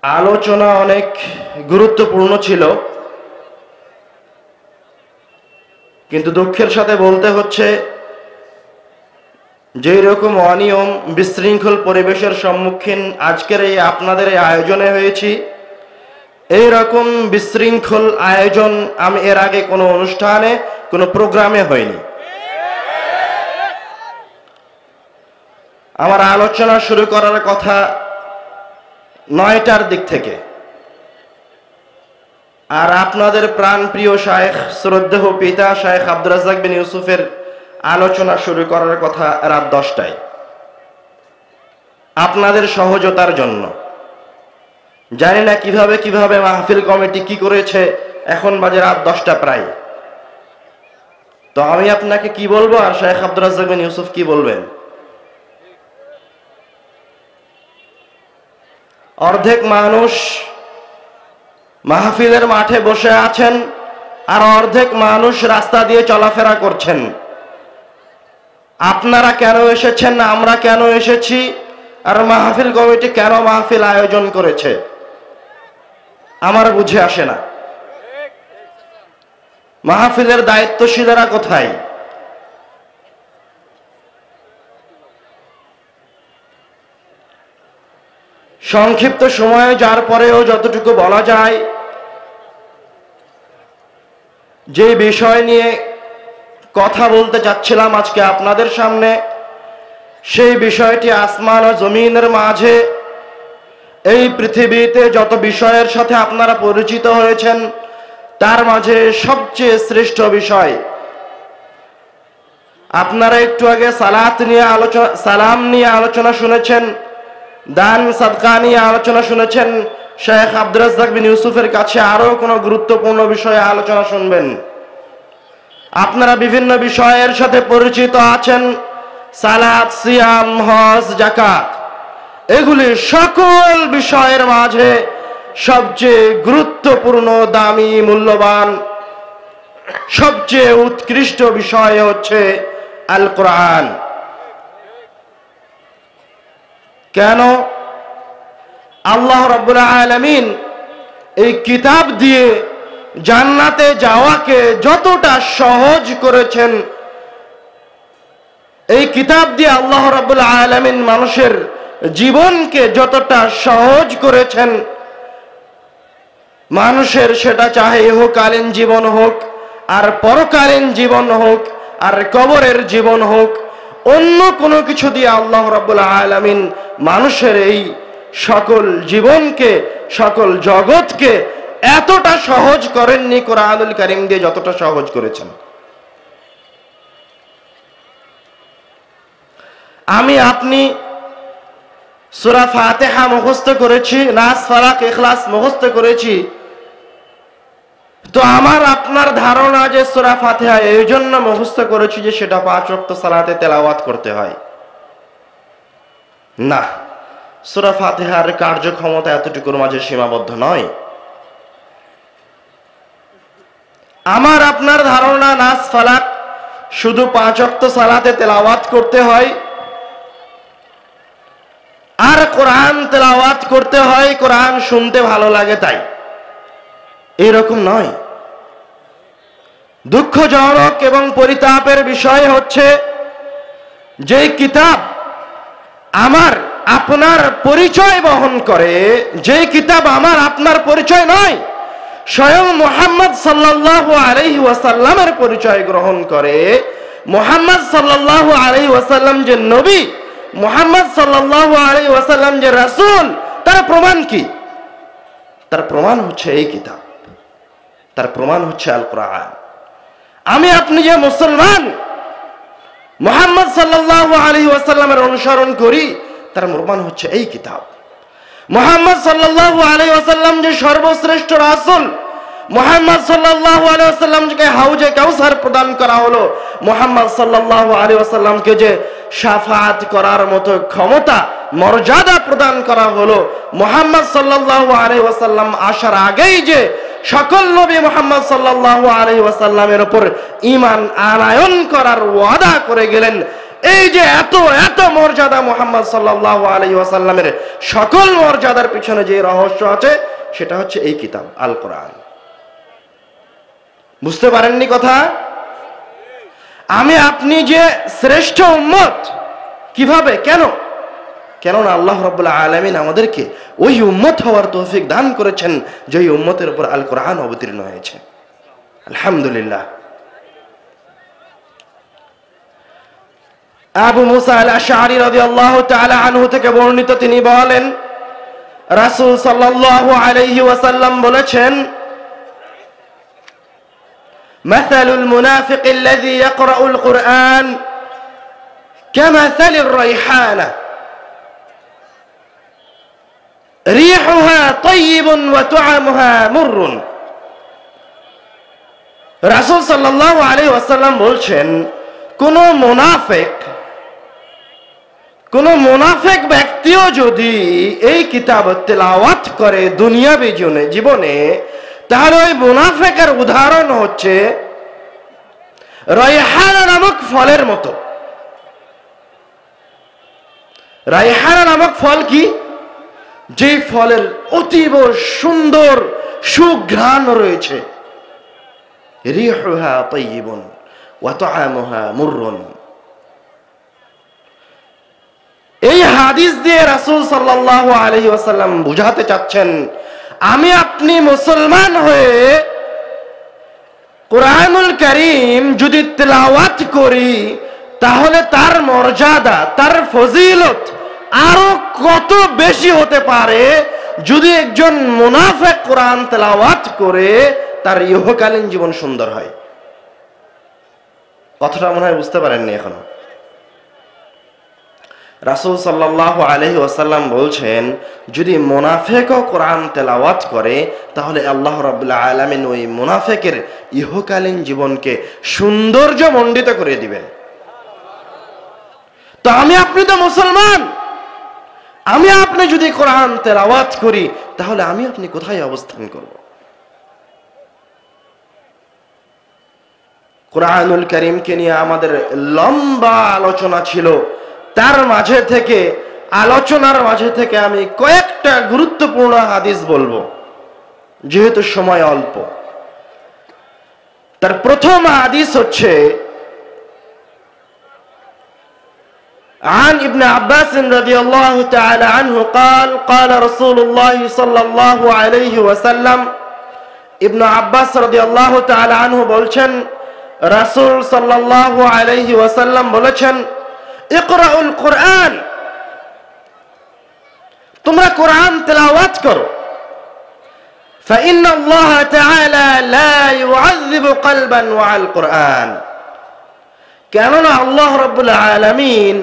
আলোচনা অনেক গুরুত্বপূর্ণ ছিল, কিন্তু দুঃখের সাথে বলতে হচ্ছে যে রকম অনিয়ম বিশৃঙ্খল পরিবেশের সম্মুখীন আজকের এই আপনাদের এই আয়োজনে হয়েছি, এই রকম বিশৃঙ্খল আয়োজন আমি এর আগে কোনো অনুষ্ঠানে কোনো প্রোগ্রামে হয়নি। আমার আলোচনা শুরু করার কথা 9টার দিক থেকে, আর আপনাদের প্রাণপ্রিয় শায়েখ শ্রদ্ধেয় পিতা শায়েখ আব্দুর রাজ্জাক বিন ইউসুফের আলোচনা শুরু করার কথা রাত 10টায়। আপনাদের সহজতার জন্য জানি না কিভাবে মাহফিল কমিটি কি করেছে, এখন বাজে রাত 10টা প্রায়। তো আমি আপনাকে কি বলবো আর শায়েখ আব্দুর রাজ্জাক বিন ইউসুফ কি বলবেন? অর্ধেক মানুষ মাহফিলের মাঠে বসে আছেন আর অর্ধেক মানুষ রাস্তা দিয়ে চলাফেরা করছেন। আপনারা কেন এসেছেন, আমরা কেন এসেছি, আর মাহফিল কমিটি কেন মাহফিল আয়োজন করেছে আমার বুঝে আসে না। মাহফিলের দায়িত্বশীলেরা কোথায়? সংক্ষিপ্ত সময়ে যার পরেও যতটুকু বলা যায়, যে বিষয় নিয়ে কথা বলতে চাচ্ছিলাম আজকে আপনাদের সামনে, সেই বিষয়টি আসমান ও জমিনের মাঝে এই পৃথিবীতে যত বিষয়ের সাথে আপনারা পরিচিত হয়েছেন তার মাঝে সবচেয়ে শ্রেষ্ঠ বিষয়। আপনারা একটু আগে সালাম নিয়ে আলোচনা শুনেছেন, দান সাদকা নিয়ে আলোচনা শুনেছেন। শায়েখ আব্দুর রাজ্জাক বিন ইউসুফের কাছে আরো কোনো গুরুত্বপূর্ণ বিষয়ে আলোচনা শুনবেন। আপনারা বিভিন্ন বিষয়ের সাথে পরিচিত আছেন, সালাত, সিয়াম, হজ, যাকাত, এগুলি সকল বিষয়ের মাঝে সবচেয়ে গুরুত্বপূর্ণ, দামি, মূল্যবান, সবচেয়ে উৎকৃষ্ট বিষয় হচ্ছে আল কোরআন। কেন? আল্লাহ রাব্বুল আলামিন এই কিতাব দিয়ে জান্নাতে যাওয়াকে যতটা সহজ করেছেন, এই কিতাব দিয়ে আল্লাহ রাব্বুল আলামিন মানুষের জীবনকে যতটা সহজ করেছেন, মানুষের সেটা চাহে ইহকালীন জীবন হোক আর পরকালীন জীবন হোক আর কবরের জীবন হোক, অন্য কোনো কিছু দিয়ে আল্লাহ রাব্বুল আলামিন মানুষের এই সকল জীবনকে, সকল জগৎকে এতটা সহজ করেননি কোরআনুল কারীম দিয়ে যতটা সহজ করেছেন। আমি আপনি সূরা ফাতিহা মুখস্থ করেছি, নাস, ফালাক, ইখলাস মুখস্থ করেছি, তো আমার আপনার ধারণা যে সূরা ফাতিহা এই জন্য মুখস্থ করেছি যে সেটা 5 ওয়াক্ত সালাতে তেলাওয়াত করতে হয়। না, সূরা ফাতিহার কার্যক্ষমতা এতটুকুর মাঝে সীমাবদ্ধ নয়। আমার আপনার ধারণা নাস, ফালাক শুধু 5 ওয়াক্ত সালাতে তেলাওয়াত করতে হয় আর কোরআন তেলাওয়াত করতে হয়, কোরআন শুনতে ভালো লাগে তাই। এরকম নয়। দুঃখজনক এবং পরিতাপের বিষয় হচ্ছে যে কিতাব আমার আপনার পরিচয় বহন করে, যে কিতাব আমার আপনার পরিচয় নয়, স্বয়ং মুহাম্মদ সাল্লাল্লাহু আলাইহি ওয়াসাল্লামের পরিচয় গ্রহণ করে, মুহাম্মদ সাল্লাল্লাহু আলাইহি ওয়াসাল্লাম যে নবী, মুহাম্মদ সাল্লাল্লাহু আলাইহি ওয়াসাল্লাম যে রাসূল, তার প্রমাণ কি? তার প্রমাণ হচ্ছে এই কিতাব, তার প্রমাণ হচ্ছে আল কোরআন। আমি আপনি যে মুসলমান, মুহাম্মদ সাল্লাল্লাহু আলাইহি ওয়াসাল্লামের অনুসরণ করি, তার প্রমাণ হচ্ছে এই কিতাব। মুহাম্মদ সাল্লাল্লাহু আলাইহি ওয়াসাল্লাম যে সর্বশ্রেষ্ঠ রাসূল, মুহাম্মদ সাল্লাল্লাহু আলাইহি ওয়াসাল্লামকে হাউজে কাউসার প্রদান করা হলো, মুহাম্মদ সাল্লাল্লাহু আলাইহি ওয়াসাল্লামকে যে শাফাআত করার মতো ক্ষমতা, মর্যাদা প্রদান করা হলো, মুহাম্মদ সাল্লাল্লাহু আলাইহি ওয়াসাল্লাম আসার আগেই যে সকল নবী মুহাম্মদ সাল্লাল্লাহু আলাইহি ওয়াসাল্লামের উপর ঈমান আনয়ন করার ওয়াদা করে গেলেন, এই যে এত এত মর্যাদা মুহাম্মদ সাল্লাল্লাহু আলাইহি ওয়াসাল্লামের সকল মর্যাদার পিছনে যে রহস্য আছে সেটা হচ্ছে এই কিতাব আল কোরআন। বুঝতে পারেননি কথা? আমি আপনি যে শ্রেষ্ঠ উম্মত, কিভাবে, কেন? কেননা আল্লাহ রাব্বুল আলামিন আমাদেরকে ওই উম্মত হওয়ার তৌফিক দান করেছেন যে উম্মতের উপর আল কোরআন অবতীর্ণ হয়েছে। আলহামদুলিল্লাহ। আবু মুসা আল আশআরী রাদিয়াল্লাহু তাআলা আনহু থেকে বর্ণিত, তিনি বলেন রাসূল সাল্লাল্লাহু আলাইহি ওয়াসাল্লাম বলেছেন, মাসালুল মুনাফিকিল্লাযী ইয়াকরাউল কুরআন কামাসালির রাইহানা রিহুহা তাইয়িবুন ওয়া তুআমুহা মুররুন। রাসূল সাল্লাল্লাহু আলাইহি ওয়াসাল্লাম বলছেন, কোন মুনাফিক ব্যক্তিও যদি এই কিতাব তেলাওয়াত করে দুনিয়াবী জীবনে, তাহলে ওই মুনাফিকের উদাহরণ হচ্ছে রায়হানা নামক ফলের মতো। রায়হানা নামক ফল কি? যে ফলের অতীব সুন্দর সুঘ্রাণ রয়েছে। রিহুহা তাইয়িবুন ওয়া তুআমুহা মুররুন। এই হাদিস দিয়ে রাসূল সাল্লাল্লাহু আলাইহি ওয়াসাল্লাম বুঝাতে চাচ্ছেন, আমি আপনি মুসলমান হয়ে কোরআনুল কারীম যদি তেলাওয়াত করি, তাহলে তার মর্যাদা, তার ফজিলত আরো কত বেশি হতে পারে যদি একজন মুনাফিক কোরআন তেলাওয়াত করে তার ইহকালীন জীবন সুন্দর হয়। কথাটা মনে হয় বুঝতে পারেননি এখনো। রাসূল সাল্লাল্লাহু আলাইহি ওয়াসাল্লাম বলছেন, যদি মুনাফিকও কোরআন তেলাওয়াত করে, তাহলে আল্লাহ রাব্বুল আলামিন ওই মুনাফিকের ইহকালীন জীবনকে সৌন্দর্যমণ্ডিত করে দিবেন। তো আমি আপনি তো মুসলমান, আমি আপনি যদি কোরআন তেলাওয়াত করি, তাহলে আমি আপনি কোথায় অবস্থান করব? কোরআনুল কারীমকে নিয়ে আমাদের লম্বা আলোচনা ছিল। তার আলোচনার মাঝে থেকে আমি কয়েকটা গুরুত্বপূর্ণ হাদিস বলবো, যেহেতু সময় অল্প। তার প্রথম হাদিস হচ্ছে عن ابن عباس رضي الله تعالى عنه قال قال رسول الله صلى الله عليه وسلم। ইবনে আব্বাস রাদিয়াল্লাহু তাআলা আনহু বলছেন, রাসূল সাল্লাল্লাহু আলাইহি ওয়াসাল্লাম বলেছেন, ইকরাউল কুরআন, তোমরা কোরআন তেলাওয়াত করো। فإن الله تعالى لا يعذب قلبا وعلى القرآن। কেননা আল্লাহ রাব্বুল আলামিন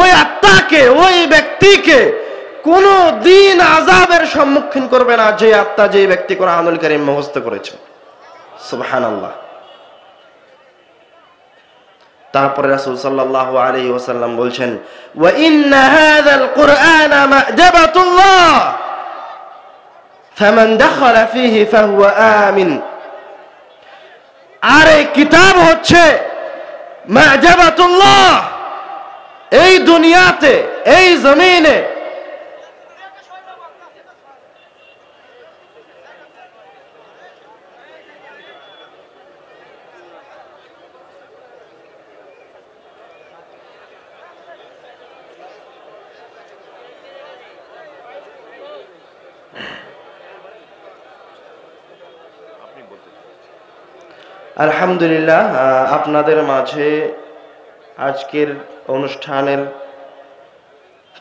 ওই আত্মাকে, ওই ব্যক্তিকে কোন দিন আযাবের সম্মুখীন করবে না যে আত্মা, যে ব্যক্তি কোরআনুল কারীম মুখস্থ করেছে। সুবহানাল্লাহ। তারপরে রাসূল সাল্লাল্লাহু আলাইহি ওয়াসাল্লাম বলছেন, ওয়া ইন্না হাযাল কুরআনা মা'জাবাতুল্লাহ ফামান দাখালা ফীহি ফাহুয়া আমিন। আর এই কিতাব হচ্ছে মা'জাবাতুল্লাহ, এই দুনিয়াতে, এই জমিনে আলহামদুলিল্লাহ, আপনাদের মাঝে আজকের অনুষ্ঠানের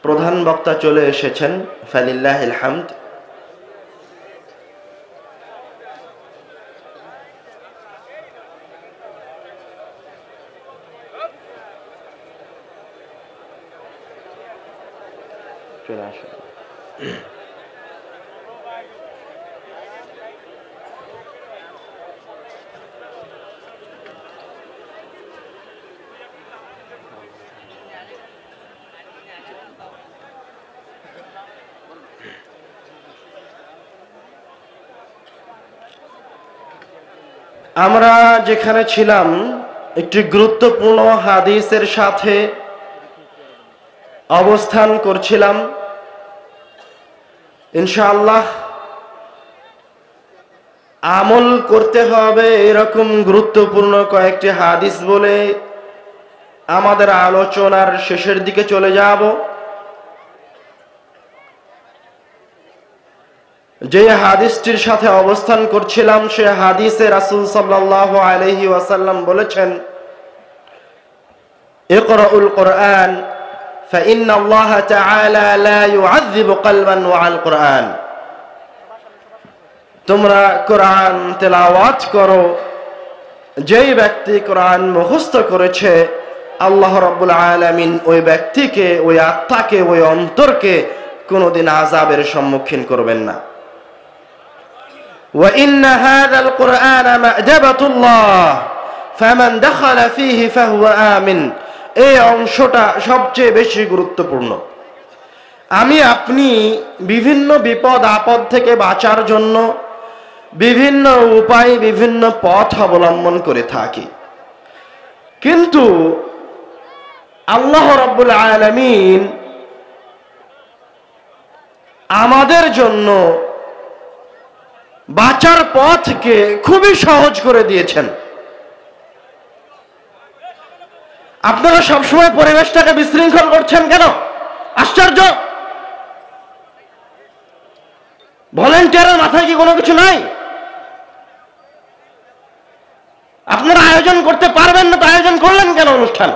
প্রধান বক্তা চলে এসেছেন, ফালিল্লাহিল হামদ। চলে আসুন। আমরা যেখানে ছিলাম, একটি গুরুত্বপূর্ণ হাদিসের সাথে অবস্থান করছিলাম। ইনশাআল্লাহ আমল করতে হবে এরকম গুরুত্বপূর্ণ কয়েকটি হাদিস বলে আমাদের আলোচনার শেষের দিকে চলে যাব। যে হাদিসটির সাথে অবস্থান করছিলাম সে হাদিসে রাসূল সাল্লাল্লাহু আলাইহি ওয়াসাল্লাম বলেছেন, ইকরাউল কুরআন ফাইন্না আল্লাহ তাআলা লা ইউআযযিবু কলবান ওয়াল কুরআন। তোমরা কোরআন তেলাওয়াত করো, যেই ব্যক্তি কোরআন মুখস্থ করেছে আল্লাহ রাব্বুল আলামিন ওই ব্যক্তিকে, ওই আত্মাকে, ওই অন্তরকে কোনোদিন আযাবের সম্মুখীন করবেন না। ওয়া ইন্না হাযাল কুরআন মা'জাবাতুল্লাহ ফামান দাখালা ফীহি ফাহুয়া আমিন। এই অংশটা সবচেয়ে বেশি গুরুত্বপূর্ণ। আমি আপনি বিভিন্ন বিপদ আপদ থেকে বাঁচার জন্য বিভিন্ন উপায়, বিভিন্ন পথ অবলম্বন করে থাকি, কিন্তু আল্লাহ রাব্বুল আলামিন আমাদের জন্য বাঁচার পথকে খুবই সহজ করে দিয়েছেন। আপনারা সবসময় পরিবেশটাকে বিশৃঙ্খল করছেন কেন? আশ্চর্য! ভলেন্টিয়ারের মাথায় কি কোনো কিছু নাই? আপনারা আয়োজন করতে পারবেন না তো আয়োজন করলেন কেন অনুষ্ঠান?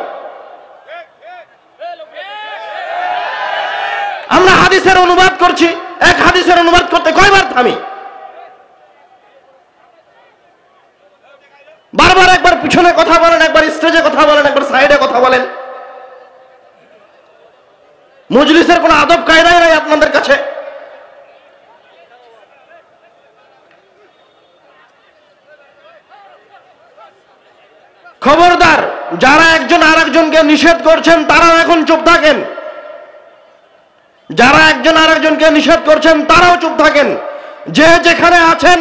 আমরা হাদিসের অনুবাদ করছি, এক হাদিসের অনুবাদ করতে কয়বার থামি? বারবার একবার পিছনে কথা বলেন, একবার স্টেজে কথা বলেন, একবার সাইডে কথা বলেন। মজলিসের কোনো আদব কায়দাই নাই আপনাদের কাছে। খবরদার, যারা একজন আরেকজনকে নিষেধ করছেন তারাও এখন চুপ থাকেন। যারা একজন আরেকজনকে নিষেধ করছেন তারাও চুপ থাকেন। যে যেখানে আছেন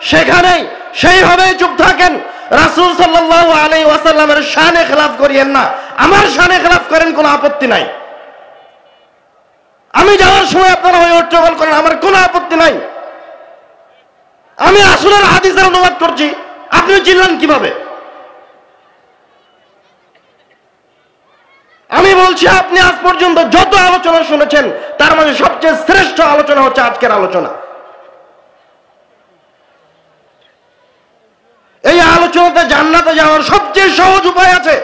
সেখানেই সেইভাবেই চুপ থাকেন। রাসূল সাল্লাল্লাহু আলাইহি ওয়াসাল্লামের শানে খেলাফ করিয়েন না। আমার শানে খেলাফ করেন, কোনো আপত্তি নাই। আমি যাওয়ার সময় আপনারা ওই হট্টগোল করেন, আমার কোনো আপত্তি নাই। আমি রাসূলের হাদিসের অনুবাদ করছি, আপনি চিনলেন কিভাবে? আমি বলছি, আপনি আজ পর্যন্ত যত আলোচনা শুনেছেন তার মাঝে সবচেয়ে শ্রেষ্ঠ আলোচনা হচ্ছে আজকের আলোচনা। এই আলোচনাতে জান্নাতে যাওয়ার সবচেয়ে সহজ উপায় আছে।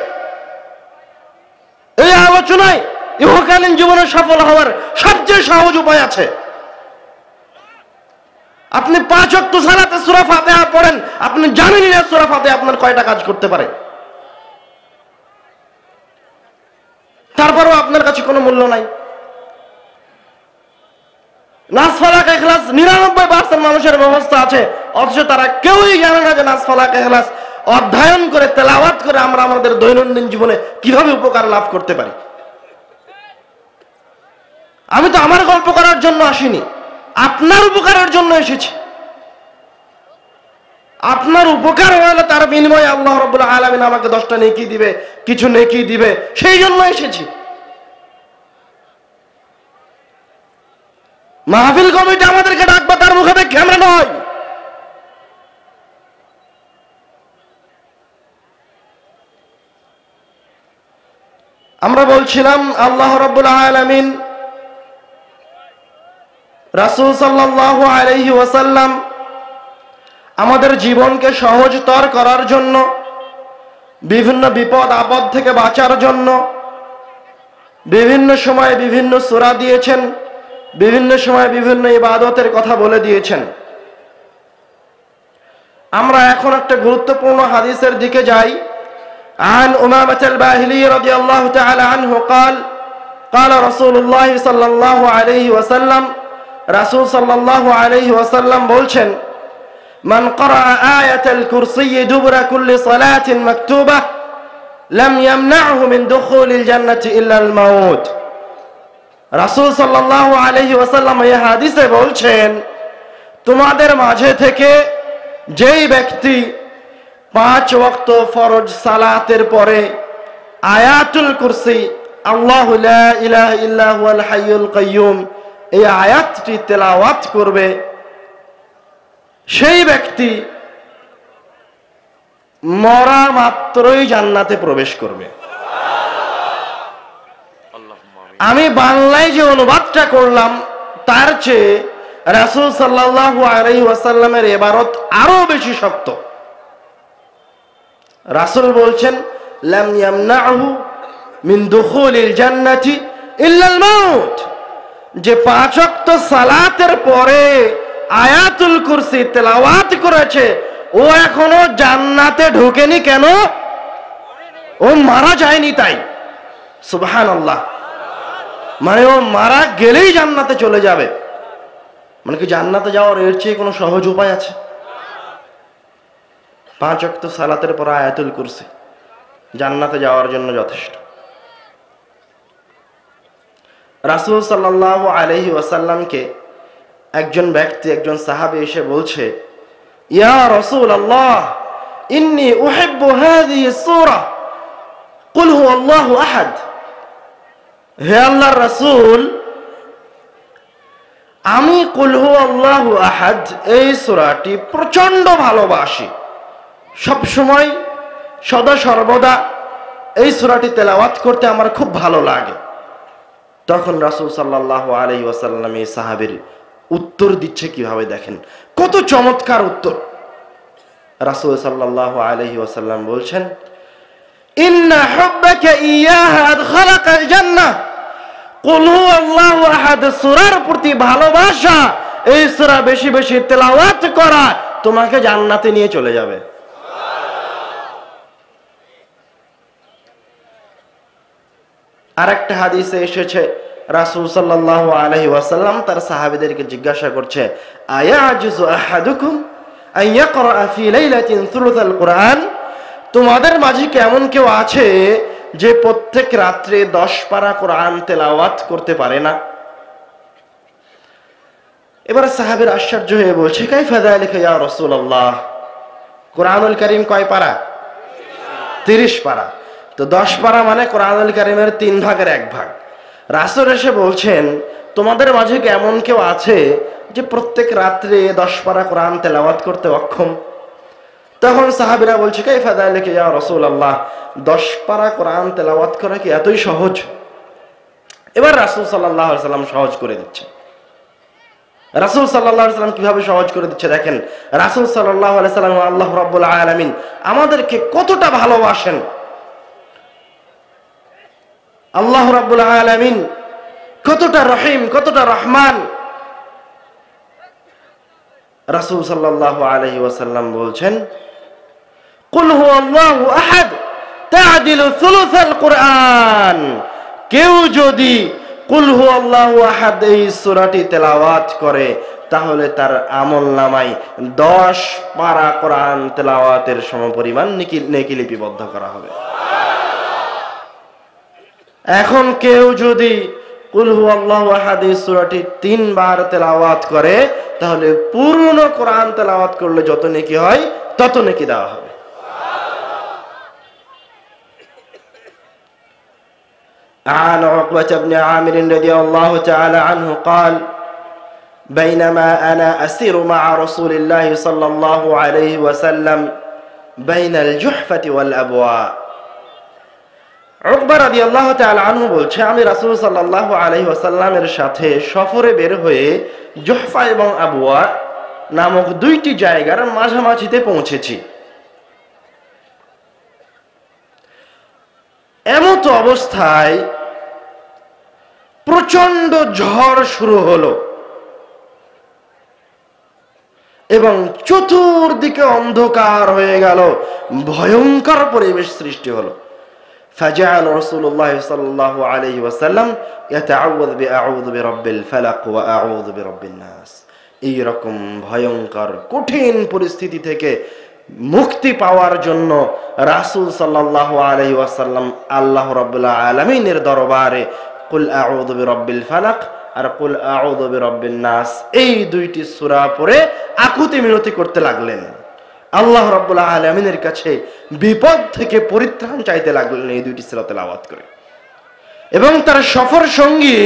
এই আলোচনায় ইহকালীন জীবনে সফল হওয়ার সবচেয়ে সহজ উপায় আছে। আপনি 5 ওয়াক্ত সালাতে সূরা ফাতিহা পড়েন, আপনি জানেনই না সূরা ফাতিহা আপনার কয়টা কাজ করতে পারে। তারপরেও আপনার কাছে কোনো মূল্য নাই। নাস ফালাক ইখলাস 99% মানুষের ব্যবস্থা আছে, অথচ তারা কেউই জানে না যে নাস ফালাক ইখলাস অধ্যয়ন করে, তেলাওয়াত করে আমরা আমাদের দৈনন্দিন জীবনে কিভাবে উপকার লাভ করতে পারি। আমি তো আমার গল্প করার জন্য আসিনি, আপনার উপকারের জন্য এসেছি। আপনার উপকার হলে তার বিনিময়ে আল্লাহ রাব্বুল আলামিন আমাকে 10টা নেকি দিবে, কিছু নেকি দিবে, সেই জন্য এসেছি। মাহফিল কমিটি আমাদেরকে ডাকবে, তার মুখে দেখে আমরা নয়। আমরা বলছিলাম আল্লাহ রাব্বুল আলামিন রাসূল সাল্লাল্লাহু আলাইহি ওয়াসাল্লাম আমাদের জীবনকে সহজতর করার জন্য, বিভিন্ন বিপদ আপদ থেকে বাঁচার জন্য বিভিন্ন সময় বিভিন্ন সূরা দিয়েছেন, বিভিন্ন সময় বিভিন্ন ইবাদতের কথা বলে দিয়েছেন। আমরা এখন একটা গুরুত্বপূর্ণ হাদিসের দিকে যাই। عن أمامة الباهلي رضي الله تعالى عنه قال قال رسول الله صلى الله عليه وسلم رسول صلى الله عليه وسلم বলছেন, من قرأ آية الكرسي دبر كل صلاة مكتوبة لم يمنعه من دخول الجنة إلا الموت। রাসূল সাল্লাল্লাহু আলাইহি ওয়াসাল্লাম এই হাদিসে বলছেন, তোমাদের মাঝে থেকে যেই ব্যক্তি 5 ওয়াক্ত ফরজ সালাতের পরে আয়াতুল কুরসি, আল্লাহু লা ইলাহা ইল্লা হুয়াল হাইয়ুল কাইয়্যুম, এই আয়াতটি তেলাওয়াত করবে, সেই ব্যক্তি মরা মাত্রই জান্নাতে প্রবেশ করবে। আমি বাংলায় যে অনুবাদটা করলাম তার চেয়ে রাসূল সাল্লাল্লাহু আলাইহি ওয়াসাল্লামের ইবারত আরো বেশি শক্ত। রাসূল বলছেন, লাম ইয়ামনাহু মিন দুখুলিল জান্নাতি ইল্লাল মাউত, যে 5 ওয়াক্ত সালাতের পরে আয়াতুল কুরসি তেলাওয়াত করেছে ও এখনো জান্নাতে ঢোকেনি। কেন? ও মারা যায়নি তাই। সুবহানাল্লাহ। মানে ও মারা গেলেই জান্নাতে চলে যাবে। মানে কি জান্নাতে যাওয়ার এর চেয়ে কোনো সহজ উপায় আছে? 5 ওয়াক্ত সালাতের পর আয়াতুল কুরসি জান্নাতে যাওয়ার জন্য যথেষ্ট। রাসূল সাল্লাল্লাহু আলাইহি ওয়াসাল্লামকে একজন ব্যক্তি, একজন সাহাবী এসে বলছে, ইয়া রাসূলুল্লাহ, ইন্নী উহিব্বু হাযিহি সূরা কুল হুয়াল্লাহু আহাদ। হে আল্লাহর রাসূল, আমি কুল হুয়াল্লাহু আহাদ এই সূরাটি প্রচন্ড ভালোবাসি, সব সময় সদা সর্বদা এই সূরাটি তেলাওয়াত করতে আমার খুব ভালো লাগে। তখন রাসূল সাল্লাল্লাহু আলাইহি ওয়াসাল্লাম এই সাহাবীর উত্তর দিচ্ছে কিভাবে, দেখেন কত চমৎকার উত্তর। রাসূল সাল্লাল্লাহু আলাইহি ওয়াসাল্লাম বলছেন, ইন্না হুব্বাকা ইয়াহা আদখালাকাল জান্নাহ। কুল হুয়াল্লাহু আহাদ সূরার প্রতি ভালোবাসা, এই সূরা বেশি বেশি তেলাওয়াত করা তোমাকে জান্নাতে নিয়ে চলে যাবে। আরেকটা হাদিসে এসেছে, রাসূল সাল্লাল্লাহু আলাইহি ওয়াসাল্লাম তার সাহাবীদেরকে জিজ্ঞাসা করছে, আয়াজিজু আহাদুকুম আন ইয়াকরা ফি লাইলাতিন সুলুসাল কুরআন। তোমাদের মাঝে কেমন কেউ আছে যে প্রত্যেক রাত্রে 10 পারা কোরআন তেলাওয়াত করতে পারে না? এবার সাহাবীরা আশ্চর্য হয়ে বলছে, কাইফা যালিকা ইয়া রাসূলুল্লাহ, কোরআনুল কারীম কয় পারা? 30 পারা। তো 10 পারা মানে কোরআনুল কারীমের 3 ভাগের 1 ভাগ। রাসূল এসে বলছেন, তোমাদের মাঝে কেমন কেউ আছে যে প্রত্যেক রাত্রে 10 পারা কোরআন তেলাওয়াত করতে অক্ষম? তখন সাহাবীরা বলছে, কাইফা যালিকা ইয়া রাসূলুল্লাহ, 10 পারা কোরআন তেলাওয়াত করা কি এতই সহজ? এবার রাসূল সাল্লাল্লাহু আলাইহি ওয়াসাল্লাম সহজ করে দিচ্ছে। রাসূল সাল্লাল্লাহু আলাইহি ওয়াসাল্লাম কিভাবে সহজ করে দিচ্ছে দেখেন। রাসূল সাল্লাল্লাহু আলাইহি ওয়াসাল্লাম আল্লাহ রাব্বুল আলামিন আমাদেরকে কতটা ভালোবাসেন, আল্লাহ রাব্বুল আলামিন কতটা রহিম, কতটা রহমান। রাসূল সাল্লাল্লাহু আলাইহি ওয়াসাল্লাম বলছেন, কুল হুয়াল্লাহু আহাদ তা'দিলু সুলুসাল কুরআন। কেউ যদি কুল হুয়াল্লাহু আহাদ এই সূরাটি তেলাওয়াত করে তাহলে তার আমলনামায় 10 পারা কোরআন তেলাওয়াতের সমপরিমাণ নেকি লিপিবদ্ধ করা হবে। এখন কেউ যদি কুল হুয়াল্লাহু আহাদ এই সূরাটি 3 বার তেলাওয়াত করে তাহলে পূর্ণ কোরআন তেলাওয়াত করলে যত নেকি হয় তত নেকি দেওয়া হবে। عن عقبة بن عامر رضي الله تعالى عنه قال بينما أنا أسير مع رسول الله صلى الله عليه وسلم بين الجحفة والأبواء। উকবা রাদিয়াল্লাহু তাআলা আনহু বলছে, আমি রাসূল সাল্লাল্লাহু আলাইহি ওয়াসাল্লামের সাথে সফরে বের হয়ে জুহফা এবং আবওয়া নামক 2টি জায়গার মাঝামাঝিতে পৌঁছেছি। এমত অবস্থায় প্রচন্ড ঝড় শুরু হলো এবং চতুর্দিকে অন্ধকার হয়ে গেল, ভয়ঙ্কর পরিবেশ সৃষ্টি হলো। فجعل رسول الله صلى الله عليه وسلم يتعوذ بأعوذ برب الفلق وأعوذ برب الناس। এই রকম ভয়ঙ্কর কঠিন পরিস্থিতি থেকে মুক্তি পাওয়ার জন্য রাসূল সাল্লাল্লাহু আলাইহি ওয়াসাল্লাম আল্লাহ রাব্বুল আলামিনের দরবারে কুল আউযু বিরাব্বিল ফালাক আর কুল আউযু বিরাব্বিন নাস এই 2টি সূরা পড়ে আকুতি মিনতি করতে লাগলেন। আল্লাহ রাব্বুল আলামিনের কাছে বিপদ থেকে পরিত্রাণ চাইতে লাগলেন এই 2টি সূরা তেলাওয়াত করে। এবং তার সফর সঙ্গী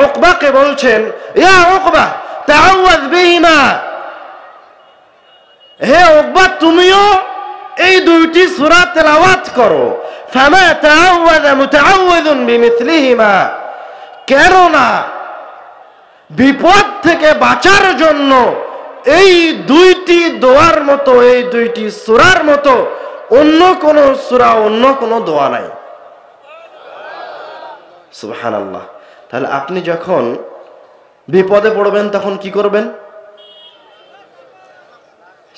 উকবাকে বলছেন, ইয়া উকবা তাআওয়াজ বিহিমা, হে উকবা তুমিও এই দুইটি সূরা তেলাওয়াত করো। ফামা তাআওয়াযা মুতাআওযিন বিমিসলিহিমা, কেননা বিপদ থেকে বাঁচার জন্য এই দুইটি দোয়ার মতো, এই দুইটি সূরার মতো অন্য কোন সূরা, অন্য কোন দোয়া নাই। সুবহানাল্লাহ। তাহলে আপনি যখন বিপদে পড়বেন তখন কি করবেন?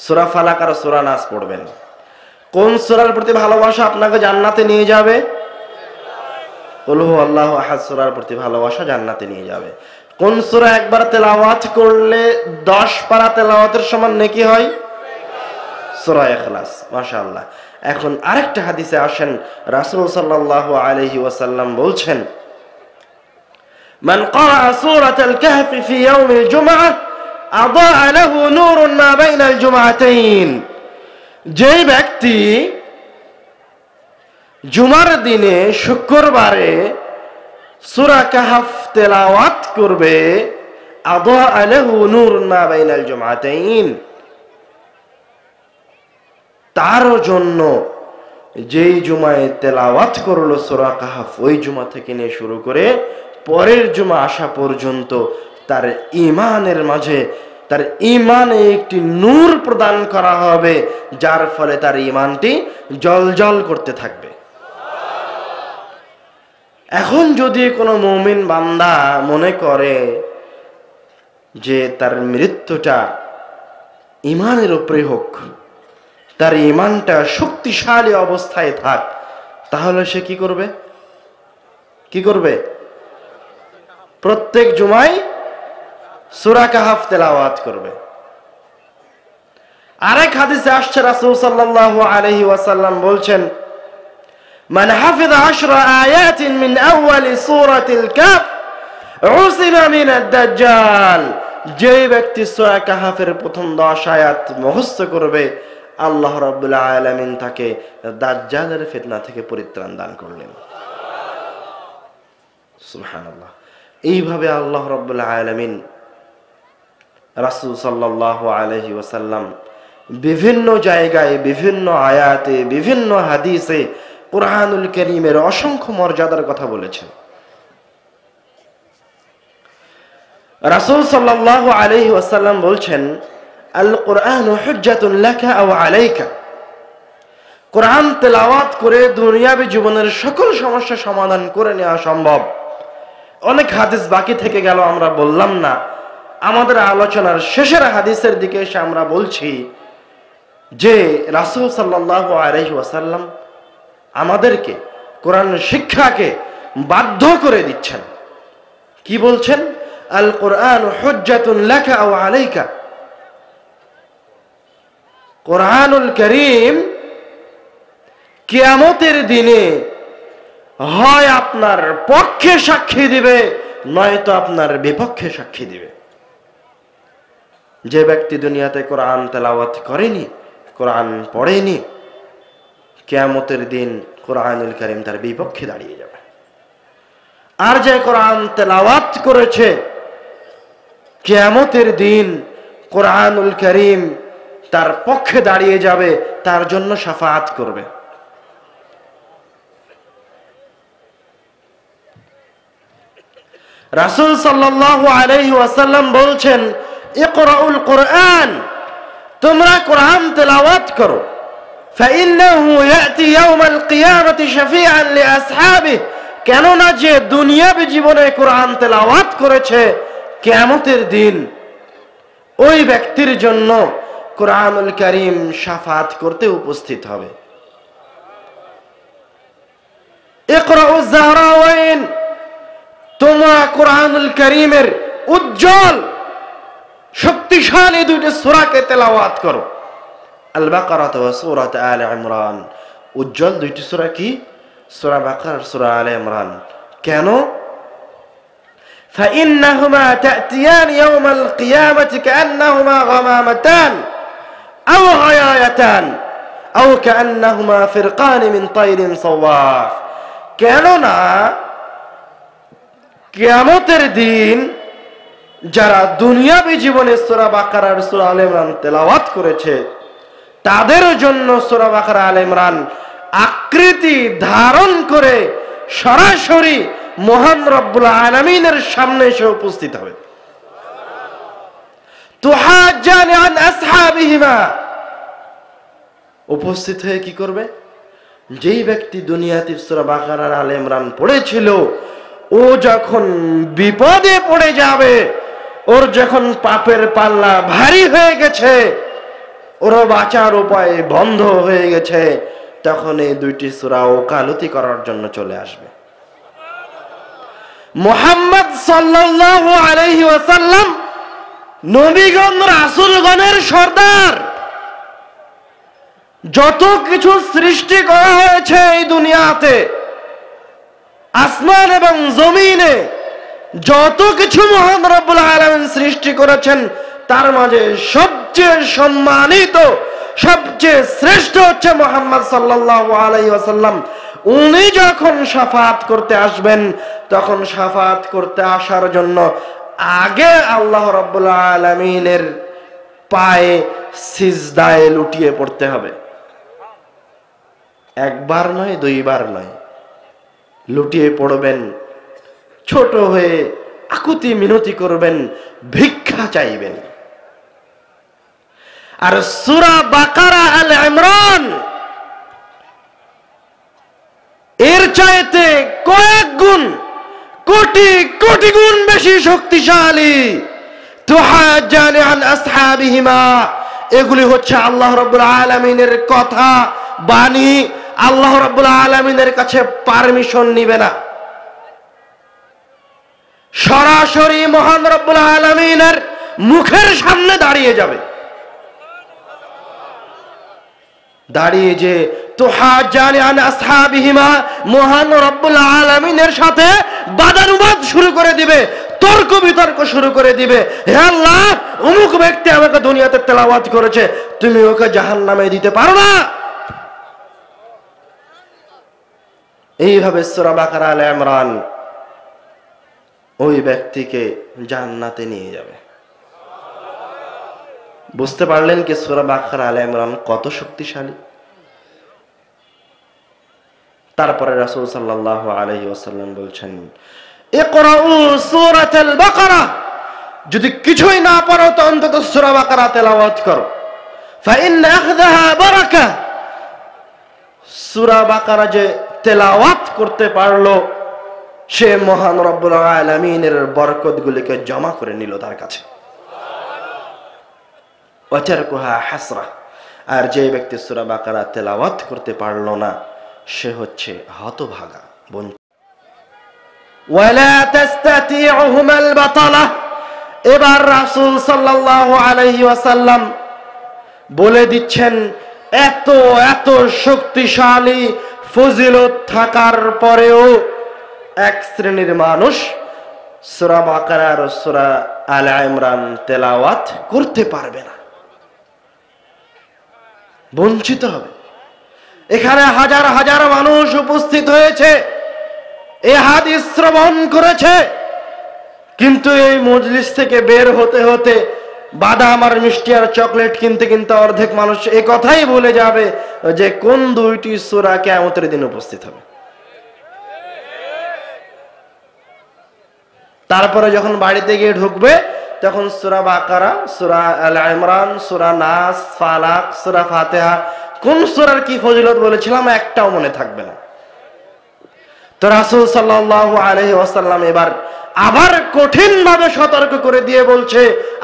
সূরা ফালাক আর সূরা নাস পড়বেন। কোন সূরার প্রতি ভালোবাসা আপনাকে জান্নাতে নিয়ে যাবে? কুল হুয়াল্লাহু আহাদ সূরার প্রতি ভালোবাসা জান্নাতে নিয়ে যাবে। কোন সূরা একবার তেলাওয়াত করলে 10 পারা তেলাওয়াতের সমান নেকি হয়? সূরা ইখলাস। মাশাআল্লাহ। এখন আরেকটা হাদিসে আসেন, রাসূল সাল্লাল্লাহু আলাইহি ওয়াসাল্লাম বলছেন, মান ক্বারা সূরাতাল কাহফ ফি ইয়াউমিল জুমআহ আদাআ লাহু নূরুন মা বাইনাল জুমআতাইন, যে ব্যক্তি জুমার দিনে শুক্রবারে সূরা কাহফ তেলাওয়াত করবে, আদাআ লাহু নূরুন মা বাইনাল জুমআতাইন, তার জন্য যেই জুমায় তেলাওয়াত করলো সূরা কাহফ, ওই জুমা থেকে নিয়ে শুরু করে পরের জুমা আসা পর্যন্ত তার ঈমানের মাঝে, তার ঈমানে একটি নূর প্রদান করা হবে, যার ফলে তার ঈমানটি জ্বলজ্বল করতে থাকবে। এখন যদি কোনো মুমিন বান্দা মনে করে যে তার মৃত্যুটা ঈমানের উপরে হোক, তার ঈমানটা শক্তিশালী অবস্থায় থাক, তাহলে সে কি করবে? কি করবে? প্রত্যেক জুমায় সূরা কাহফ তেলাওয়াত করবে। আরেক হাদিসে আসছে, রাসূল সাল্লাল্লাহু আলাইহি ওয়াসাল্লাম বলছেন, মান হাফিযা 10 আয়াতিন মিন আউয়ালি সূরাতিল কাহফ উসিমা মিনাদ দাজ্জাল, যে ব্যক্তি সূরা কাহফের প্রথম 10 আয়াত মুখস্থ করবে, আল্লাহ রাব্বুল আলামিন তাকে দাজ্জালের ফিতনা থেকে পরিত্রাণ দান করলেন। সুবহানাল্লাহ। এইভাবে আল্লাহ রাব্বুল আলামিন রাসূল সাল্লাল্লাহু আলাইহি ওয়াসাল্লাম বিভিন্ন জায়গায়, বিভিন্ন আয়াতে, বিভিন্ন হাদিসে কুরআনুল কারীমের অসংখ্য মর্যাদার কথা বলেছেন। রাসূল সাল্লাল্লাহু আলাইহি ওয়াসাল্লাম বলছেন, আল কুরআনু হুজ্জাতুন লাকা আও আলাইকা, কোরআন তেলাওয়াত করে দুনিয়াবী জীবনের সকল সমস্যা সমাধান করে নেওয়া সম্ভব। অনেক হাদিস বাকি থেকে গেল, আমরা বললাম না। আমাদের আলোচনার শেষের হাদিসের দিকে এসে আমরা বলছি যে রাসূল সাল্লাল্লাহু আলাইহি ওয়াসাল্লাম আমাদেরকে কোরআন শিক্ষাকে বাধ্য করে দিচ্ছেন। কি বলছেন? আল কুরআনু হুজ্জাতুন লাকা আও আলাইকা, কোরআনুল কারীম কিয়ামতের দিনে হয় আপনার পক্ষে সাক্ষী দিবে, নয়তো আপনার বিপক্ষে সাক্ষী দিবে। যে ব্যক্তি দুনিয়াতে কোরআন তেলাওয়াত করেনি, কোরআন পড়েনি, কিয়ামতের দিন কোরআনুল কারীম তার বিপক্ষে দাঁড়িয়ে যাবে। আর যে কোরআন তেলাওয়াত করেছে, কিয়ামতের দিন কোরআনুল কারীম তার পক্ষে দাঁড়িয়ে যাবে, তার জন্য শাফাআত করবে। রাসূল সাল্লাল্লাহু আলাইহি ওয়াসাল্লাম বলছেন, ইকরাউল কুরআন, তোমরা কোরআন তেলাওয়াত করো, ফাইন্নাহু ইয়াতি ইয়াউমাল কিয়ামাতি শাফিআন লিআসহাবিহি, কেননা যে দুনিয়াবী জীবনে কোরআন তেলাওয়াত করেছে, কিয়ামতের দিন ওই ব্যক্তির জন্য কোরআনুল কারীম শাফাআত করতে উপস্থিত হবে। ইকরাউজ যাহরাওয়াইন, তোমরা কোরআনুল কারীমের উজ্জ্বল শক্তিশালী দুইটি সূরাকে তেলাওয়াত করো, আল বাকারা ওয়া সূরাত আলে ইমরান। উজ্জ্বল দুইটি সূরা কি? সূরা বাকারা আর সূরা আলে ইমরান। কেন? فإنهما تأتيان يوم القيامة كأنهما غمامتان أو غيايتان أو كأنهما فرقان من طير صواف, কেননা কিয়ামতের দিন যারা দুনিয়াবী জীবনে সূরা বাকারা আর সূরা আলে ইমরান তেলাওয়াত করেছে, তাদের জন্য সূরা বাকারা আলে ইমরান আকৃতি ধারণ করে সরাসরি মহান রব্বুল আলামিনের সামনে এসে উপস্থিত হবে। তুহাজ্জানি আন আসহাবিহিমা, উপস্থিত হয়ে কি করবে? যেই ব্যক্তি দুনিয়াতে সূরা বাকারা আর আলে ইমরান পড়েছিল, ও যখন বিপদে পড়ে যাবে, ওর যখন পাপের পাল্লা ভারী হয়ে গেছে, ওর বাঁচার উপায় বন্ধ হয়ে গেছে, তখন এই দুইটি সূরা ওকালতি করার জন্য চলে আসবে। মুহাম্মদ সাল্লাল্লাহু আলাইহি ওয়াসাল্লাম নবীগণ রাসূলগণের সর্দার। যত কিছু সৃষ্টি করা হয়েছে এই দুনিয়াতে, আসমান এবং জমিনে যত কিছু মহান রব্বুল আলামিন সৃষ্টি করেছেন, তার মাঝে সবচেয়ে সম্মানিত, সবচেয়ে শ্রেষ্ঠ হচ্ছে মুহাম্মদ সাল্লাল্লাহু আলাইহি ওয়াসাল্লাম। উনি যখন শাফাআত করতে আসবেন, তখন শাফাআত করতে আসার জন্য আগে আল্লাহ রাব্বুল আলামিনের পায়ে সিজদায় লুটিয়ে পড়তে হবে। একবার নয়, দুইবার নয়, লুটিয়ে পড়বেন, ছোট হয়ে আকুতি মিনতি করবেন, ভিক্ষা চাইবেন। আর সূরা বাকারা আল ইমরান এর চাইতে কয়েক গুণ, কোটি কোটি গুণ বেশি শক্তিশালী। তুহাজ্জানি আন আসহাবিহিমা, এগুলি হচ্ছে আল্লাহ রাব্বুল আলামিনের কথা, বাণী। আল্লাহ রাব্বুল আলামিনের কাছে পারমিশন নিবে না, সরাসরি মহান রব্বুল আলামিনের মুখের সামনে দাঁড়িয়ে যাবে। দাঁড়িয়ে যে তুহাজ্জানি আন আসহাবিহিমা, মহান রব্বুল আলামিনের সাথে বাদানুবাদ শুরু করে দিবে, তর্ক বিতর্ক শুরু করে দিবে। হে আল্লাহ, অমুক ব্যক্তি আমাকে দুনিয়াতে তেলাওয়াত করেছে, তুমি ওকে জাহান্নামে দিতে পারো না। এইভাবে সূরা বাকারা আলে ইমরান ওই ব্যক্তিকে জান্নাতে নিয়ে যাবে। বুঝতে পারলেন কি সূরা বাকারা আলে ইমরান কত শক্তিশালী? তারপরে রাসূল সাল্লাল্লাহু আলাইহি ওয়াসাল্লাম বলছেন, ইকরাউ সূরাতুল বাকারা, যদি কিছুই না পারো তো অন্তত সূরা বাকারা তেলাওয়াত করো। ফাইন আখযাহা বারাকা, সূরা বাকারা যে তেলাওয়াত করতে পারলো, সে মহান রব্বুল আলামিনের বরকতগুলিকে জমা করে নিল তার কাছে। ওয়াতারকুহা হাসরা, আর যে ব্যক্তি সূরা বাকারা তেলাওয়াত করতে পারলো না, সে হচ্ছে হতভাগা। ওয়ালা তাস্তাতিউহুমাল বাতালা, এবার রাসূল সাল্লাল্লাহু আলাইহি ওয়াসাল্লাম বলে দিচ্ছেন, এত এত শক্তিশালী ফজিলত থাকার পরেও এক শ্রেণীর মানুষ সূরা বাকারা আর সূরা আলে ইমরান তেলাওয়াত করতে পারবে না, বঞ্চিত হবে। এখানে হাজার হাজার মানুষ উপস্থিত হয়েছে, এই হাদিস শ্রবণ করেছে, কিন্তু এই মজলিস থেকে বের হতে হতে বাদাম আর মিষ্টি আর চকলেট কিনতে কিনতে অর্ধেক মানুষ এই কথাই বলে যাবে যে কোন দুইটি সূরা কিয়ামতের দিন উপস্থিত হবে। তারপরে যখন বাড়িতে গিয়ে ঢুকবে, তখন সূরা বাকারা, সূরা আলে ইমরান, সূরা নাস, ফালাক, সূরা ফাতিহা, কোন সূরার কি ফজিলত বলেছিলাম একটাও মনে থাকবে না। তো রাসূল সাল্লাল্লাহু আলাইহি ওয়াসাল্লাম এবার আবার কঠিন ভাবে সতর্ক করে দিয়ে বলছে,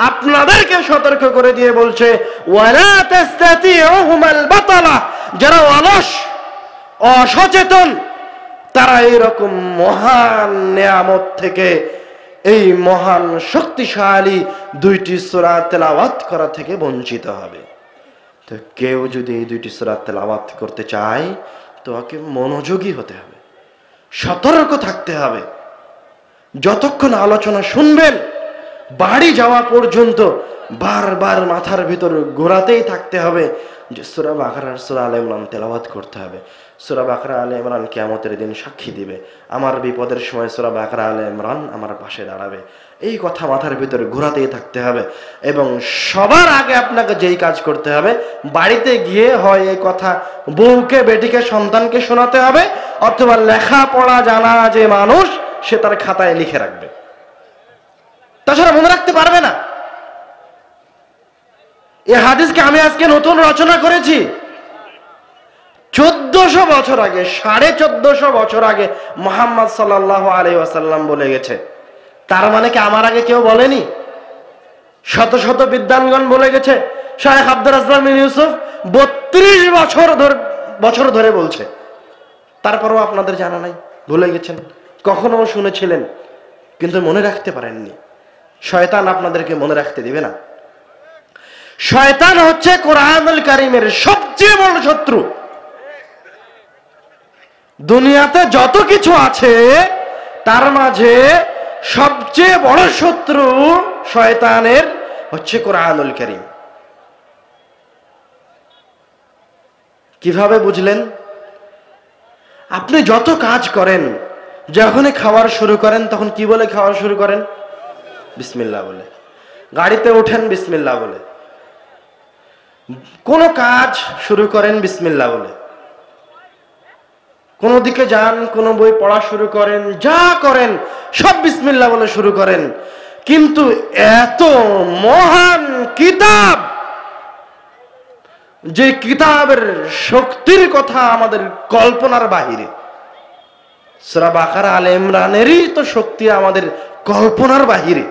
আপনাদেরকে সতর্ক করে দিয়ে বলছে, ওয়ালা তাস্তাতিউহুমাল বাতালা, যারা অলস অসচেতন, তারা এইরকম মহান নিয়ামত থেকে, এই মহান শক্তিশালী দুইটি সূরা তেলাওয়াত করা থেকে বঞ্চিত হবে। তো কেউ যদি এই দুইটি সূরা তেলাওয়াত করতে চায়, তো ওকে মনোযোগী হতে হবে, সতর্ক থাকতে হবে। যতক্ষণ আলোচনা শুনবেন, বাড়ি যাওয়া পর্যন্ত বারবার মাথার ভিতর ঘোরাতেই থাকতে হবে যে সূরা বাকারা আর সূরা আলে ইমরান তেলাওয়াত করতে হবে, সূরা বাকারা আলে ইমরান কিয়ামতের দিন সাক্ষী দিবে, আমার বিপদের সময় সূরা বাকারা আলে ইমরান আমার পাশে দাঁড়াবে। এই কথা মাথার ভিতরে ঘোরাতেই থাকতে হবে। এবং সবার আগে আপনাকে যেই কাজ করতে হবে, বাড়িতে গিয়ে হয় এই কথা বউকে, বেটিকে, সন্তানকে শোনাতে হবে, অথবা লেখাপড়া জানা যে মানুষ সে তার খাতায় লিখে রাখবে, তাছাড়া মনে রাখতে পারবে না। এই হাদিসকে আমি আজকে নতুন রচনা করেছি। 1400 বছর আগে, 1450 বছর আগে মুহাম্মদ সাল্লাল্লাহু আলাইহি ওয়াসাল্লাম বলে গেছে। তার মানে কি আমার আগে কেউ বলেনি? শত শত বিদ্বানগণ বলে গেছে। শাইখ আব্দুর রাজ্জাক বিন ইউসুফ 32 বছর ধরে বলছে, তারপরেও আপনাদের জানা নাই, ভুলে গেছেন, কখনো শুনেছিলেন কিন্তু মনে রাখতে পারেননি। শয়তান আপনাদেরকে মনে রাখতে দিবে না। শয়তান হচ্ছে কোরআনুল কারীমের সবচেয়ে বড় শত্রু। দুনিয়াতে যত কিছু আছে তার মাঝে সবচেয়ে বড় শত্রু শয়তানের হচ্ছে কোরআনুল কারীম। কিভাবে বুঝলেন? আপনি যত কাজ করেন, যখনই খাওয়ার শুরু করেন তখন কি বলে খাওয়া শুরু করেন? বিসমিল্লাহ বলে। গাড়িতে ওঠেন বিসমিল্লাহ বলে, কোন কাজ শুরু করেন বিসমিল্লাহ বলে, কোন দিকে যান, কোন বই পড়া শুরু করেন, যা করেন সব বিসমিল্লাহ বলে শুরু করেন। কিন্তু এত মহান কিতাব, যে কিতাবের শক্তির কথা আমাদের কল্পনার বাহিরে, সূরা বাকারা আলে ইমরানেরই তো শক্তি আমাদের কল্পনার বাহিরে।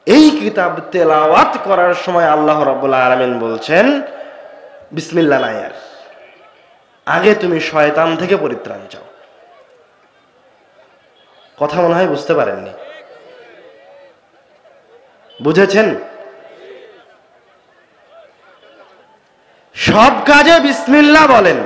এই কিতাব তেলাওয়াত করার সময় আল্লাহ রাব্বুল আলামিন বলছেন বিসমিল্লাহ নাই আর, আগে তুমি শয়তান থেকে পরিত্রাণ চাও। কথা মনে হয় বুঝতে পারেননি, বুঝেছেন? সব কাজে বিসমিল্লাহ বলেন,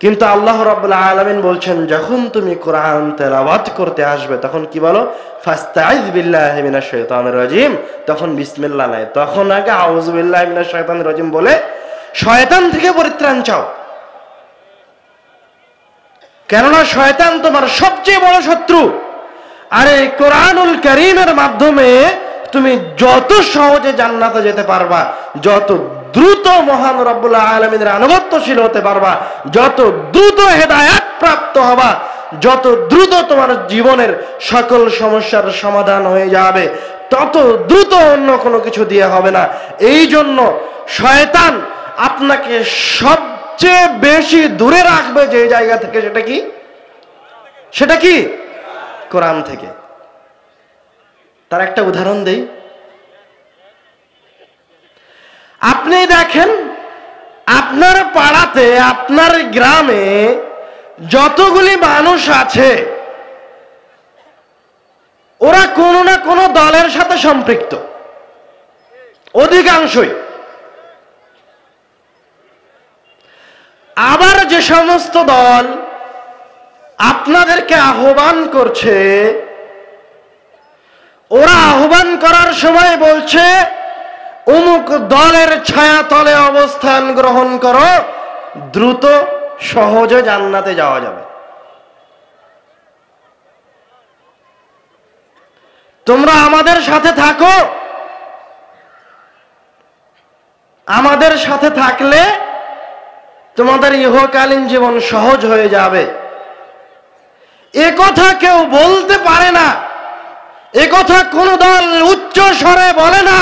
কিন্তু আল্লাহ রাব্বুল আলামিন বলছেন যখন তুমি কোরআন তেলাওয়াত করতে আসবে তখন কি বলো? ফাস্তাইজ বিল্লাহি মিনাশ শাইতানির রাজিম। তখন বিসমিল্লাহ নাই, তখন আগে আউযু বিল্লাহি মিনাশ শাইতানির রাজিম বলে শয়তান থেকে পরিত্রাণ চাও। কেননা শয়তান তোমার সবচেয়ে বড় শত্রু। আর এই কোরআনুল কারীমের মাধ্যমে তুমি যত সহজে জান্নাতে যেতে পারবা, যত দ্রুত মহান রব্বুল আলামিনের আনুগত্যশীল হতে পারবা, যত দ্রুত হেদায়েত প্রাপ্ত হবা, যত দ্রুত তোমার জীবনের সকল সমস্যার সমাধান হয়ে যাবে, তত দ্রুত অন্য কোনো কিছু দিয়ে হবে না। এই জন্য শয়তান আপনাকে সবচেয়ে বেশি দূরে রাখবে যে জায়গা থেকে, সেটা কি? কোরআন থেকে। তার একটা উদাহরণ দেই। আপনি দেখেন আপনার পাড়াতে, আপনার গ্রামে যতগুলি মানুষ আছে ওরা কোনো না কোনো দলের সাথে সম্পৃক্ত, অধিকাংশই। আবার যে সমস্ত দল আপনাদেরকে আহ্বান করছে, ওরা আহ্বান করার সময় বলছে অমুক দলের ছায়াতলে অবস্থান গ্রহণ করো, দ্রুত সহজে জান্নাতে যাওয়া যাবে। তোমরা আমাদের সাথে থাকো, আমাদের সাথে থাকলে তোমাদের ইহকালীন জীবন সহজ হয়ে যাবে। এ কথা কেউ বলতে পারে না, এ কথা কোন দল উচ্চ স্বরে বলে না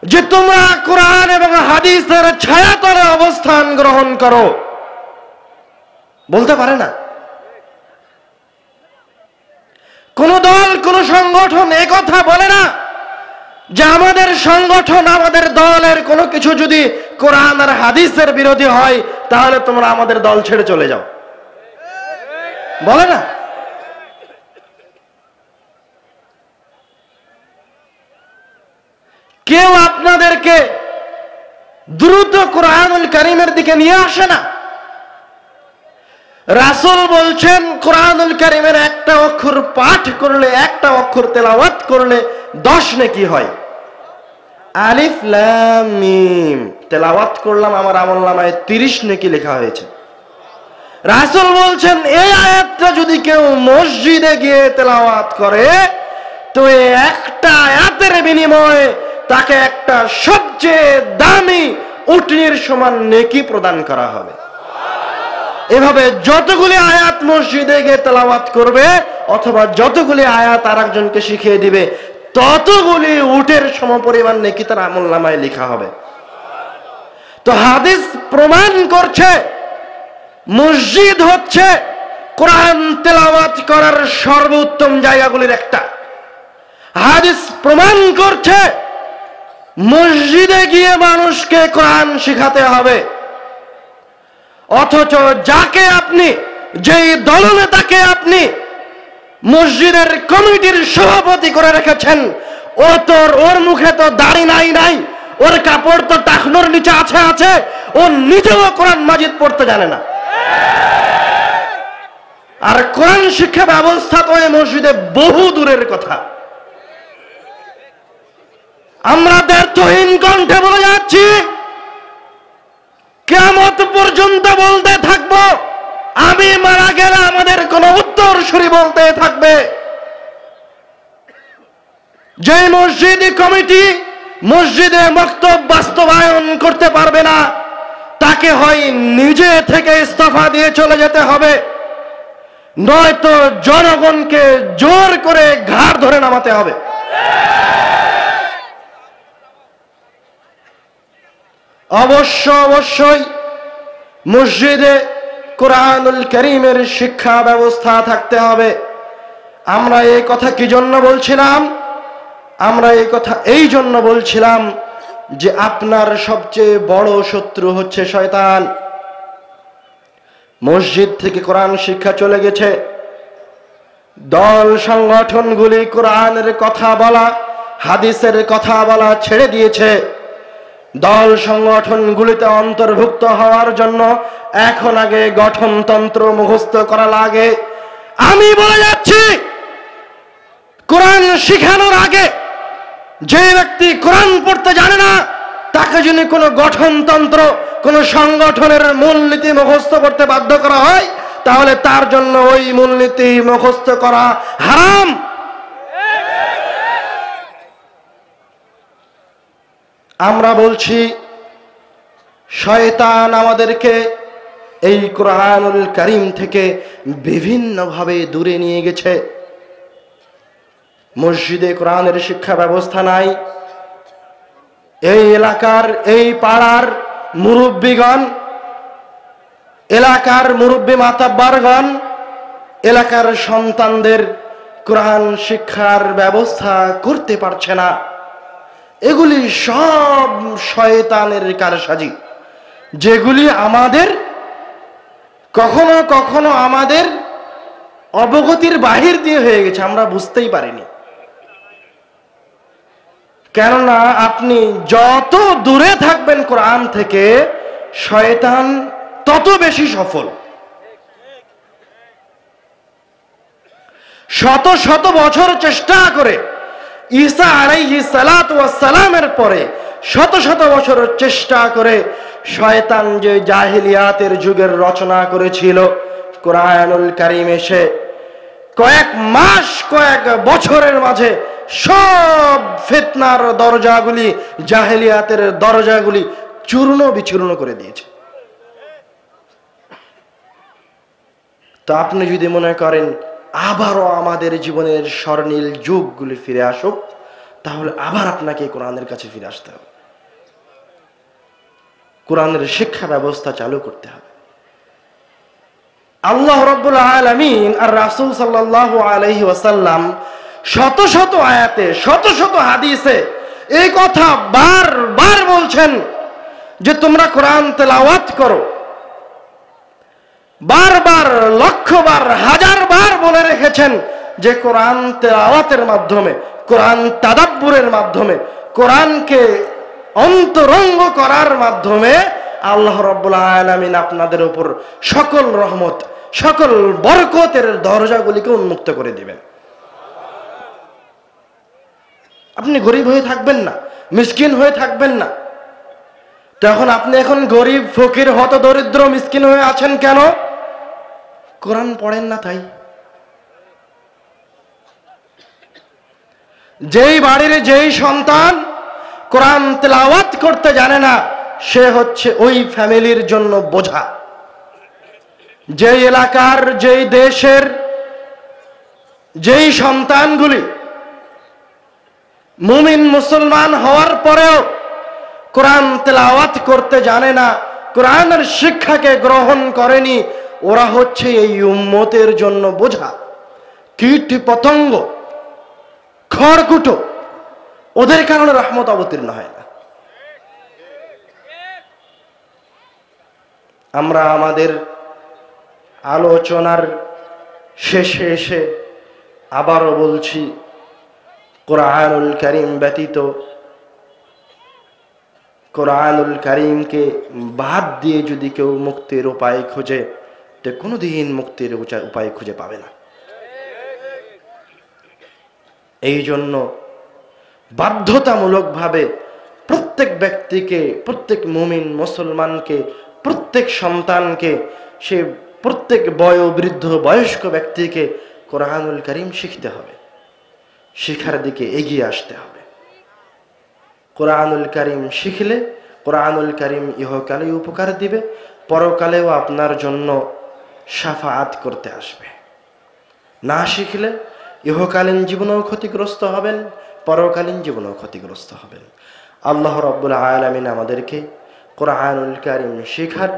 যে তোমরা কোরআন এবং হাদিসের ছায়াতলে অবস্থান গ্রহণ করো, বলতে পারে না। কোন দল, কোন সংগঠন এ কথা বলে না যে আমাদের সংগঠন, আমাদের দলের কোনো কিছু যদি কোরআন আর হাদিসের বিরোধী হয় তাহলে তোমরা আমাদের দল ছেড়ে চলে যাও, বলে না। কেউ আপনাদেরকে দ্রুত কোরআনুল কারীমের দিকে নিয়ে আসে না। রাসূল বলছেন কোরআনুল কারীমের একটা অক্ষর পাঠ করলে, একটা অক্ষর তেলাওয়াত করলে 10 নেকি হয়। আলিফ লাম মিম, তেলাওয়াত করলাম, আমার আমলনামায় 30 নেকি লেখা হয়েছে। রাসূল বলছেন এই আয়াতটা যদি কেউ মসজিদে গিয়ে তেলাওয়াত করে তো এই একটা আয়াতের বিনিময়ে তাকে একটা সবচেয়ে দামি উটনির সমান নেকি প্রদান করা হবে। এভাবে যতগুলি আয়াত মসজিদে গিয়ে তেলাওয়াত করবে অথবা যতগুলি আয়াত আরেকজনকে শিখিয়ে দিবে ততগুলি উটের সমপরিমাণ নেকি তার আমলনামায় লেখা হবে। তো হাদিস প্রমাণ করছে মসজিদ হচ্ছে কোরআন তেলাওয়াত করার সর্বোত্তম জায়গাগুলির একটা। হাদিস প্রমাণ করছে মসজিদে গিয়ে মানুষকে কোরআন শিখাতে হবে, অথচ যাকে আপনি, যেই দলনেতাকে আপনি মসজিদের কমিটির সভাপতি করে রেখেছেন ওর মুখে তো দাড়ি নাই, ওর কাপড় তো টাকনোর নিচে আছে, ও নিজেও কোরআন মাজিদ পড়তে জানে না। আর কোরআন শিক্ষা ব্যবস্থা তো এই মসজিদে বহু দূরের কথা। আমরা দ্ব্যর্থহীন কণ্ঠে বলে যাচ্ছি, কিয়ামত পর্যন্ত বলতে থাকবো, আমি মারা গেলে আমাদের কোন উত্তরসূরি বলতে থাকবে, যে মসজিদ কমিটি মসজিদে বক্তব্য বাস্তবায়ন করতে পারবে না তাকে হয় নিজে থেকে ইস্তফা দিয়ে চলে যেতে হবে, নয়তো জনগণকে জোর করে ঘাড় ধরে নামাতে হবে। অবশ্যই মসজিদে কোরআনুল কারীমের শিক্ষা ব্যবস্থা থাকতে হবে। আমরা এই কথা কি জন্য বলছিলাম? আমরা এই কথা এই জন্য বলছিলাম যে আপনার সবচেয়ে বড় শত্রু হচ্ছে শয়তান। মসজিদ থেকে কোরআন শিক্ষা চলে গেছে, দল সংগঠনগুলি কোরআনের কথা বলা, হাদিসের কথা বলা ছেড়ে দিয়েছে। দল সংগঠনগুলিতে অন্তর্ভুক্ত হওয়ার জন্য এখন আগে গঠনতন্ত্র মুখস্থ করা লাগে। আমি বলে যাচ্ছি, কোরআন শিখানোর আগে যে ব্যক্তি কোরআন পড়তে জানে না তাকে যদি কোনো গঠনতন্ত্র, কোনো সংগঠনের মূলনীতি মুখস্থ করতে বাধ্য করা হয় তাহলে তার জন্য ওই মূলনীতি মুখস্থ করা হারাম। আমরা বলছি শয়তান আমাদেরকে এই কোরআনুল কারীম থেকে বিভিন্নভাবে দূরে নিয়ে গেছে। মসজিদে কোরআনের শিক্ষা ব্যবস্থা নাই। এই এলাকার, এই পাড়ার মুরব্বীগণ, এলাকার মুরব্বী মাতাব্বারগণ এলাকার সন্তানদের কোরআন শিক্ষার ব্যবস্থা করতে পারছে না। এগুলি সব শয়তানের কারসাজি, যেগুলি আমাদের কখনো কখনো আমাদের অবগতির বাহির দিয়ে হয়ে গেছে, আমরা বুঝতেই পারিনি। কেননা আপনি যত দূরে থাকবেন কোরআন থেকে শয়তান তত বেশি সফল। শত শত বছর চেষ্টা করে ঈসা আলাইহিস সালাতু ওয়াস সালামের পরে শত শত বছর চেষ্টা করে শয়তান যে জাহিলিয়াতের যুগের রচনা করেছিল, কোরআনুল কারীম এসে কয়েক মাস, কয়েক বছরের মাঝে সব ফিতনার দরজাগুলি, জাহেলিয়াতের দরজাগুলি চূর্ণ বিচূর্ণ করে দিয়েছে। তো আপনি যদি মনে করেন আবারও আমাদের জীবনের স্বর্ণিল যুগগুলি ফিরে আসুক, তাহলে আবার আপনাকে কোরআনের কাছে ফিরে আসতে হবে, কোরআনের শিক্ষা ব্যবস্থা চালু করতে হবে। আল্লাহ রাব্বুল আলামিন আর রাসূল সাল্লাল্লাহু আলাইহি ওয়াসাল্লাম শত শত আয়াতে, শত শত হাদিসে এই কথা বারবার বলছেন যে তোমরা কোরআন তেলাওয়াত করো। বারবার, লক্ষবার, হাজারবার বলে রেখেছেন যে কোরআন তেলাওয়াতের মাধ্যমে, কোরআন তাদাব্বুরের মাধ্যমে, কোরআনকে অন্তরঙ্গ করার মাধ্যমে আল্লাহ রাব্বুল আলামিন আপনাদের উপর সকল রহমত, সকল বরকতের দরজাগুলিকে উন্মুক্ত করে দিবেন। আপনি গরিব হয়ে থাকবেন না, মিসকিন হয়ে থাকবেন না, তখন আপনি এখন গরিব ফকির হত দরিদ্র মিসকিন হয়ে আছেন কেন? কোরআন পড়েন না তাই। যেই বাড়ির যেই সন্তান কোরআন তেলাওয়াত করতে জানে না, সে হচ্ছে ওই ফ্যামিলির জন্য বোঝা। যেই এলাকার যেই দেশের যেই সন্তানগুলি মুমিন মুসলমান হওয়ার পরেও কোরআন তেলাওয়াত করতে জানে না, কোরআনের শিক্ষাকে গ্রহণ করেনি, ওরা হচ্ছে এই উম্মতের জন্য বোঝা। কীট পতঙ্গ খড়কুটো, ওদের কারণে রহমত অবতীর্ণ হয় না। আমরা আমাদের আলোচনার শেষে এসে আবারও বলছি, কোরআনুল কারীম ব্যতীত, কোরআনুল কারীমকে বাদ দিয়ে যদি কেউ মুক্তির উপায় খোঁজে, তো কোনোদিন মুক্তির উপায় খুঁজে পাবে না। এই জন্য বাধ্যতামূলকভাবে প্রত্যেক ব্যক্তিকে, প্রত্যেক মুমিন মুসলমানকে, প্রত্যেক সন্তানকে, সে প্রত্যেক বয়োবৃদ্ধ বয়স্ক ব্যক্তিকে কোরআনুল কারীম শিখতে হবে, শিখার দিকে এগিয়ে আসতে হবে। কোরআনুল কারীম শিখলে কোরআনুল কারীম ইহকালে উপকার দিবে, পরকালেও আপনার জন্য শাফাআত করতে আসবে। না শিখলে ইহকালীন জীবনেও ক্ষতিগ্রস্ত হবেন, পরকালীন জীবনেও ক্ষতিগ্রস্ত হবেন। আল্লাহ রাব্বুল আলামিন আমাদেরকে কোরআনুল কারীম শেখার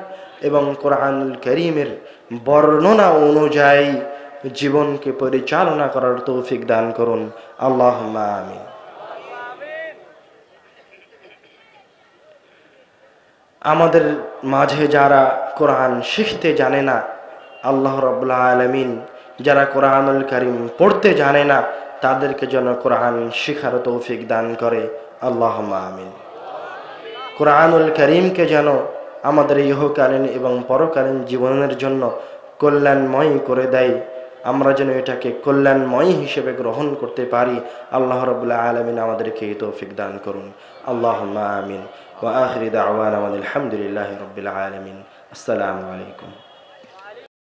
এবং কোরআনুল কারীমের বর্ণনা অনুযায়ী জীবনকে পরিচালনা করার তৌফিক দান করুন। আল্লাহুম্মা আমিন। আমাদের মাঝে যারা কোরআন শিখতে জানে না, আল্লাহ রাব্বুল আলামিন যারা কোরআনুল কারীম পড়তে জানে না, তাদেরকে যেন কোরআন শিখার তৌফিক দান করে। আল্লাহুম্মা আমিন। কোরআনুল কারীমকে যেন আমাদের ইহকালীন এবং পরকালীন জীবনের জন্য কল্যাণময় করে দেয়, আমরা যেন এটাকে কল্যাণময় হিসেবে গ্রহণ করতে পারি। আল্লাহ রাব্বুল আলামিন আমাদেরকে এই তৌফিক দান করুন। আল্লাহুম্মা আমিন। ওয়া আখিরু দাওয়ানা আলহামদুলিল্লাহি রাব্বিল আলামিন। আসসালামু আলাইকুম।